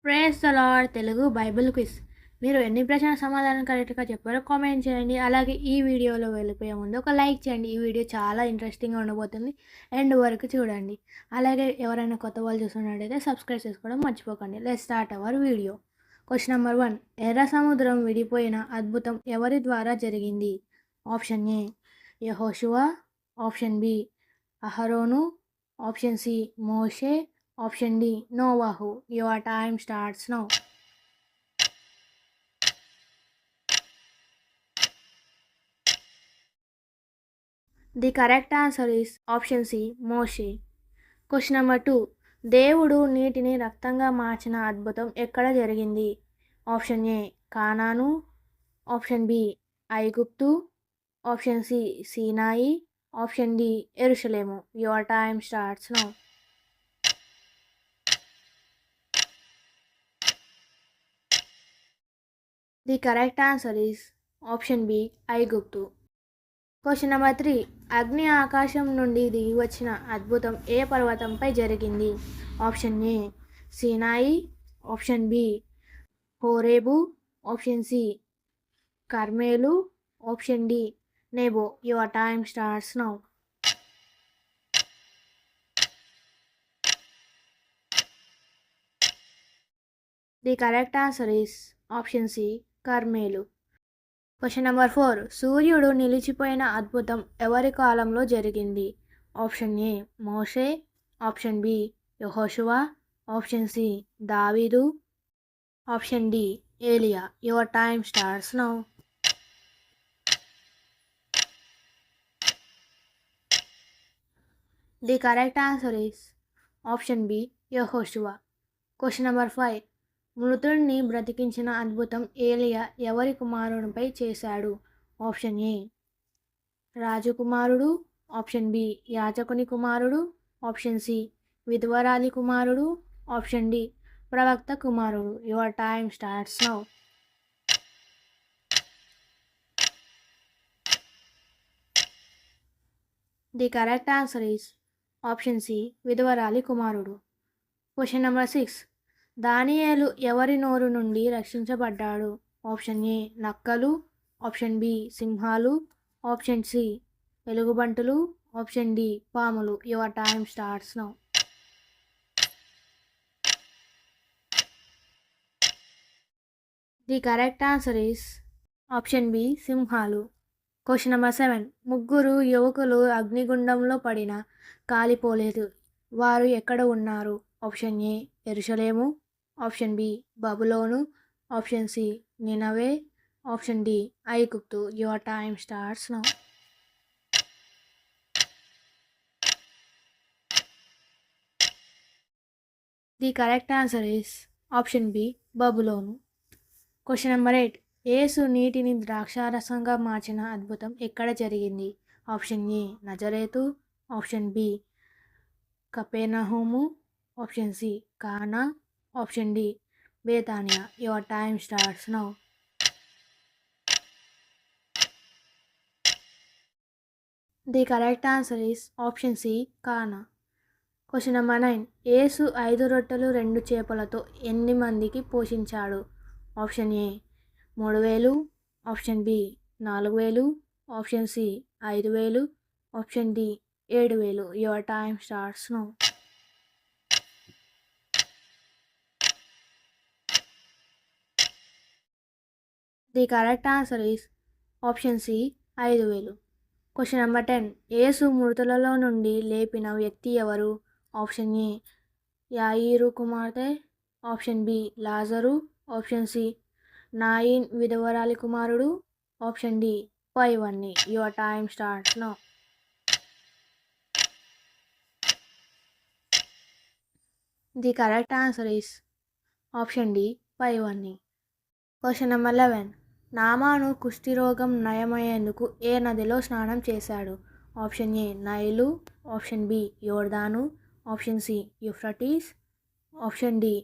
Praise the lord Telugu Bible quiz. మీరు ఎన్ని ప్రశ్నల సమాధానం కరెక్ట్‌గా చెప్పారో కామెంట్ చేయండి. అలాగే ఈ వీడియోలో వెళ్ళిపోయే ముందు ఒక లైక్ చేయండి. ఈ వీడియో చాలా ఇంట్రెస్టింగ్‌గా ఉండబోతుంది. ఎండ్ వరకు చూడండి. అలాగే ఎవరైనా కొత్త వాళ్ళు చూస్తున్నట్టయితే సబ్స్క్రైబ్ చేసుకోవడం మర్చిపోకండి. Let's start our video. Question number 1. ఎర్ర సముద్రం విడిపోయిన అద్భుతం ఎవరి ద్వారా జరిగింది? ఆప్షన్ ఏ యెహోషువ, ఆప్షన్ బి అహరోను, ఆప్షన్ సి మోషే, ఆప్షన్ డి నోవాహు. Your time starts now. The correct answer is option C మోషే. Question number 2. దేవుడు నీటిని రక్తంగా మార్చిన అద్భుతం ఎక్కడ జరిగింది? ఆప్షన్ ఏ కానాను, ఆప్షన్ బి ఐగుప్తు, ఆప్షన్ సి సీనాయి, ఆప్షన్ డి యెరూషలేము. Your time starts now. The correct answer is option B ఐగుప్తు. Question number 3. అగ్ని ఆకాశం నుండి దిగి వచ్చిన అద్భుతం ఏ పర్వతంపై జరిగింది? ఆప్షన్ ఏ సీనాయి, ఆప్షన్ బి హోరేబు, ఆప్షన్ సి కర్మేలు, ఆప్షన్ డి నేబో. Your time starts now. The correct answer is option C కర్మేలు. Question number 4. సూర్యుడు నిలిచిపోయిన అద్భుతం ఎవరి కాలంలో జరిగింది? ఆప్షన్ ఏ మోషే, ఆప్షన్ బి యెహోషువ, ఆప్షన్ సి దావీదు, ఆప్షన్ డి ఏలియా. Your time starts now. The correct answer is option B యెహోషువ. Question number 5. మృతుడిని బ్రతికించిన అద్భుతం ఏలియా ఎవరి కుమారునిపై చేశాడు? ఆప్షన్ ఏ రాజకుమారుడు, ఆప్షన్ బి యాజకుని కుమారుడు, ఆప్షన్ సి విధవరాలి కుమారుడు, ఆప్షన్ డి ప్రవక్త కుమారుడు. Your time starts now. The correct answer is option C విధవరాలి కుమారుడు. Question number 6. దానియేలు ఎవరి నోరు నుండి రక్షించబడ్డాడు? ఆప్షన్ ఏ నక్కలు, ఆప్షన్ బి సింహాలు, ఆప్షన్ సి ఎలుగుబంటులు, ఆప్షన్ డి పాములు. Your time starts now. The correct answer is option B సింహాలు. Question number 7. ముగ్గురు యువకులు అగ్నిగుండంలో పడిన కాలిపోలేదు. వారు ఎక్కడ ఉన్నారు? ఆప్షన్ ఏ యెరూషలేము, ఆప్షన్ బి బబులోను, ఆప్షన్ సి నినవే, ఆప్షన్ డి ఐగుప్తు. Your time starts now. The correct answer is option B బబులోను. Question number 8. యేసు నీటిని ద్రాక్షారసంగా మార్చిన అద్భుతం ఎక్కడ జరిగింది? ఆప్షన్ ఏ నజరేతు, ఆప్షన్ బి కపెర్నహూము, ఆప్షన్ సి కానా, ఆప్షన్ డి బేతానియా. Your time starts now. The correct answer is option C కానా. Question number 9. యేసు 5 రొట్టెలు 2 చేపలతో ఎన్ని మందికి పోషించాడు? Option A 3000, option B 4000, option C 5000, option D 7000. Your time starts now. The correct answer is option C 5000. Question number 10. యేసు మృతులలో నుండి లేపిన వ్యక్తి ఎవరు? ఆప్షన్ ఏ యాయిరు కుమార్తె, ఆప్షన్ బి లాజరు, ఆప్షన్ సి నాయిన్ విధవరాలి కుమారుడు, ఆప్షన్ డి పైవన్నీ. Your time starts now. The correct answer is option D పైవన్నీ. Question number 11. నామాను కుష్ఠిరోగం నయమయ్యేందుకు ఏ నదిలో స్నానం చేశాడు? Option A Nile, option B యోర్దాను, option C Euphrates, option D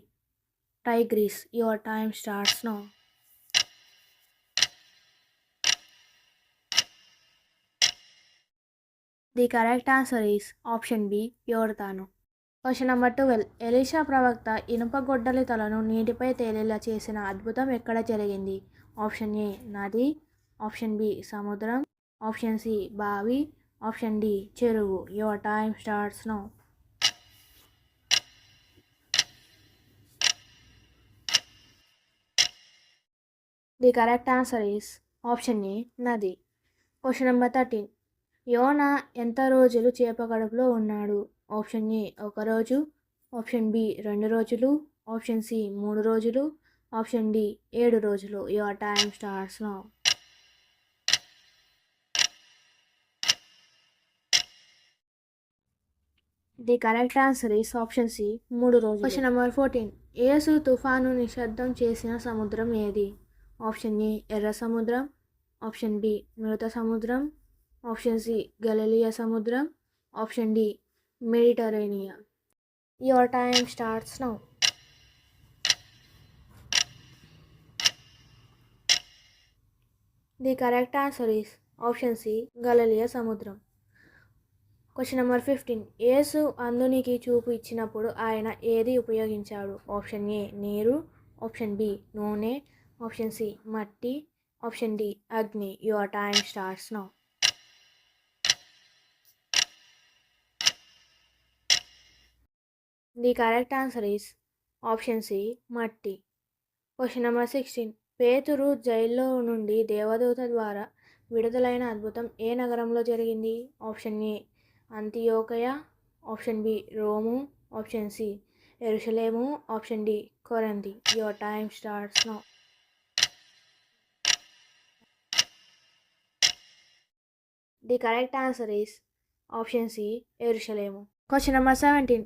Tigris. Your time starts now. The correct answer is option B యోర్దాను. Question number 12. ఎలీషా ప్రవక్త ఇనుప గొడ్డలి తలను నీటిపై తేలేలా చేసిన అద్భుతం ఎక్కడ జరిగింది? ఆప్షన్ ఏ నది, ఆప్షన్ బి సముద్రం, ఆప్షన్ సి బావి, ఆప్షన్ డి చెరువు. Your time starts now. The correct answer is option A నది. Question number 13. యోనా ఎంత రోజులు చేప కడుపులో ఉన్నాడు? ఆప్షన్ ఏ 1 రోజు, ఆప్షన్ బి 2 రోజులు, ఆప్షన్ సి 3 రోజులు, ఆప్షన్ డి 7 రోజులు. Your time starts now. The correct answer is option C 3 రోజులు. Question number 14. యేసు తుఫాను నిశ్శబ్దం చేసిన సముద్రం ఏది? ఆప్షన్ ఏ ఎర్ర సముద్రం, ఆప్షన్ బి మృత సముద్రం, ఆప్షన్ సి గలిలియ సముద్రం, ఆప్షన్ డి మెడిటరేనియా. Your time starts now. The correct answer is option C గలిలియ సముద్రం. Question number 15. యేసు అంధునికి చూపు ఇచ్చినప్పుడు ఆయన ఏది ఉపయోగించాడు? ఆప్షన్ ఏ నీరు, ఆప్షన్ బి నూనె, ఆప్షన్ సి మట్టి, ఆప్షన్ డి అగ్ని. Your time starts now. The correct answer is option C మట్టి. Question number 16. పేతురు జైల్లో నుండి దేవదూత ద్వారా విడుదలైన అద్భుతం ఏ నగరంలో జరిగింది? ఆప్షన్ ఏ అంతియోకయ, option B Rome, option C యెరూషలేము, ఆప్షన్ డి కొరింథీ. Your time starts now. The correct answer is option C యెరూషలేము. Question number 17.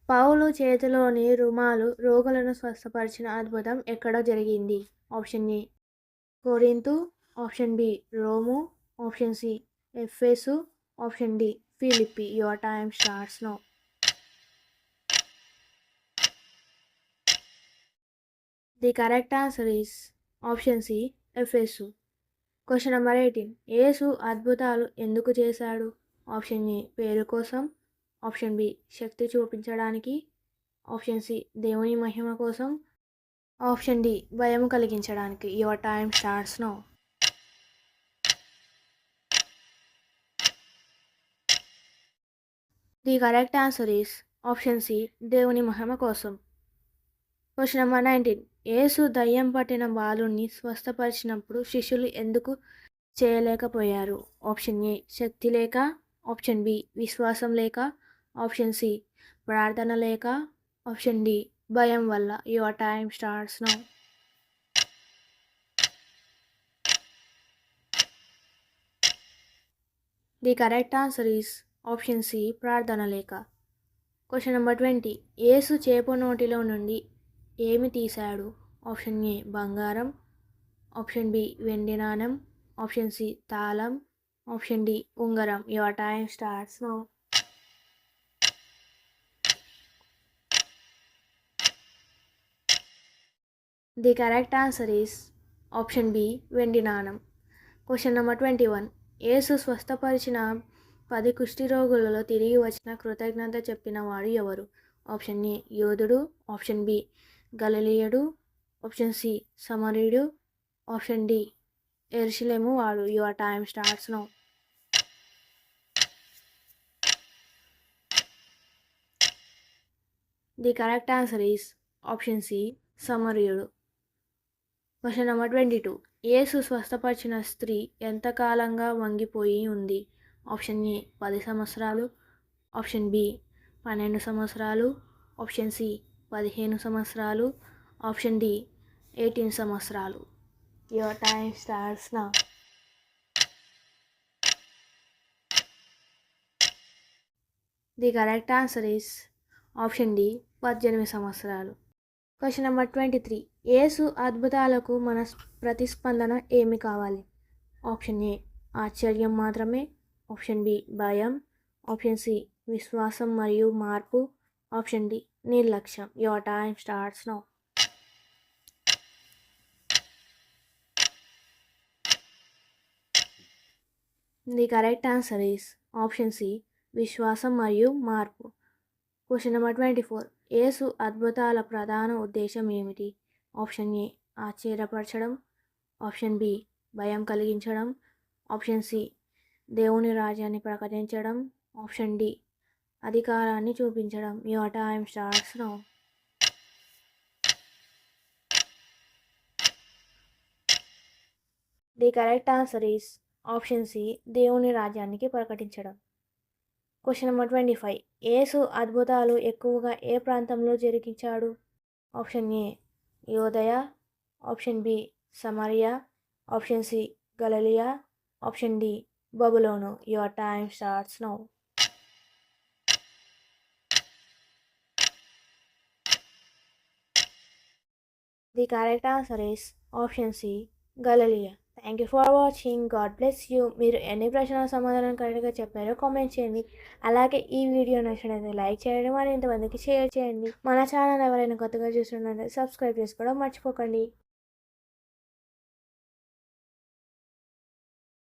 పౌలు చేతిలోని రుమాలు రోగులను స్వస్థపరిచిన అద్భుతం ఎక్కడ జరిగింది? ఆప్షన్ ఏ కొరింథు, option B Rome, option C ఎఫెసు, ఆప్షన్ డి ఫిలిప్పి. Your time starts now. The correct answer is option C ఎఫెసు. Question number 18. యేసు అద్భుతాలు ఎందుకు చేశాడు? ఆప్షన్ ఏ పేరు కోసం, ఆప్షన్ బి శక్తి చూపించడానికి, ఆప్షన్ సి దేవుని మహిమ కోసం, ఆప్షన్ డి భయం కలిగించడానికి. Your time starts now. The correct answer is option C దేవుని మహిమ కోసం. Question number 19. యేసు దయ్యం పట్టిన బాలుని స్వస్థపరిచినప్పుడు శిష్యులు ఎందుకు చేయలేకపోయారు? ఆప్షన్ ఏ శక్తి లేక, ఆప్షన్ బి విశ్వాసం లేక, ఆప్షన్ సి ప్రార్థన లేక, ఆప్షన్ డి భయం వల్ల. Your time starts now. The correct answer is option C ప్రార్థన లేక. Question number 20. యేసు చేప నోటిలో నుండి ఏమి తీశాడు? ఆప్షన్ ఏ బంగారం, ఆప్షన్ బి వెండి నాణెం, ఆప్షన్ సి తాళం, ఆప్షన్ డి ఉంగరం. Your time starts now. The correct answer is option B వెండి నాణం. Question number 21. యేసు స్వస్థపరిచిన 10 కుష్ఠరోగులలో తిరిగి వచ్చిన కృతజ్ఞత చెప్పిన వాడు ఎవరు? ఆప్షన్ ఏ యోధుడు, ఆప్షన్ బి గలిలియుడు, ఆప్షన్ సి సమరయుడు, ఆప్షన్ డి యెరూషలేము వాడు. Your time starts now. The correct answer is option C సమరయుడు. Question number 22. యేసు స్వస్థపరిచిన స్త్రీ ఎంతకాలంగా వంగిపోయి ఉంది? ఆప్షన్ ఏ 10 సంవత్సరాలు, ఆప్షన్ బి 12 సంవత్సరాలు, ఆప్షన్ సి 15 సంవత్సరాలు, ఆప్షన్ డి 18 సంవత్సరాలు. Your time starts now. The correct answer is option D 18 సంవత్సరాలు. Question number 23. యేసు అద్భుతాలకు మన ప్రతిస్పందన ఏమి కావాలి? ఆప్షన్ ఏ ఆశ్చర్యం మాత్రమే, ఆప్షన్ బి భయం, ఆప్షన్ సి విశ్వాసం మరియు మార్పు, ఆప్షన్ డి నిర్లక్ష్యం. Your time starts now. The correct answer is option C విశ్వాసం మరియు మార్పు. Question number 24. యేసు అద్భుతాల ప్రధాన ఉద్దేశం ఏమిటి? ఆప్షన్ ఏ ఆశ్చర్యపరచడం, ఆప్షన్ బి భయం కలిగించడం, ఆప్షన్ సి దేవుని రాజ్యాన్ని ప్రకటించడం, ఆప్షన్ డి అధికారాన్ని చూపించడం. Your time starts now. The correct answer is option C దేవుని రాజ్యానికి ప్రకటించడం. Question number 25. యేసు అద్భుతాలు ఎక్కువగా ఏ ప్రాంతంలో జరిగించాడు? ఆప్షన్ ఏ యోదయ, option B Samaria, option C గలిలయ, ఆప్షన్ డి బబులోను. Your time starts now. The correct answer is option C గలిలయ. Thank you for watching. God bless you. మీరు ఎన్ని ప్రశ్నల సమాధానం కరెక్ట్గా చెప్పారో కామెంట్ చేయండి. అలాగే ఈ వీడియో నచ్చినట్లయితే లైక్ చేయడం మరి ఇంతమందికి షేర్ చేయండి. మన ఛానల్ ఎవరైనా కొత్తగా చూస్తున్నట్లయితే సబ్స్క్రైబ్ చేసుకోవడం మర్చిపోకండి.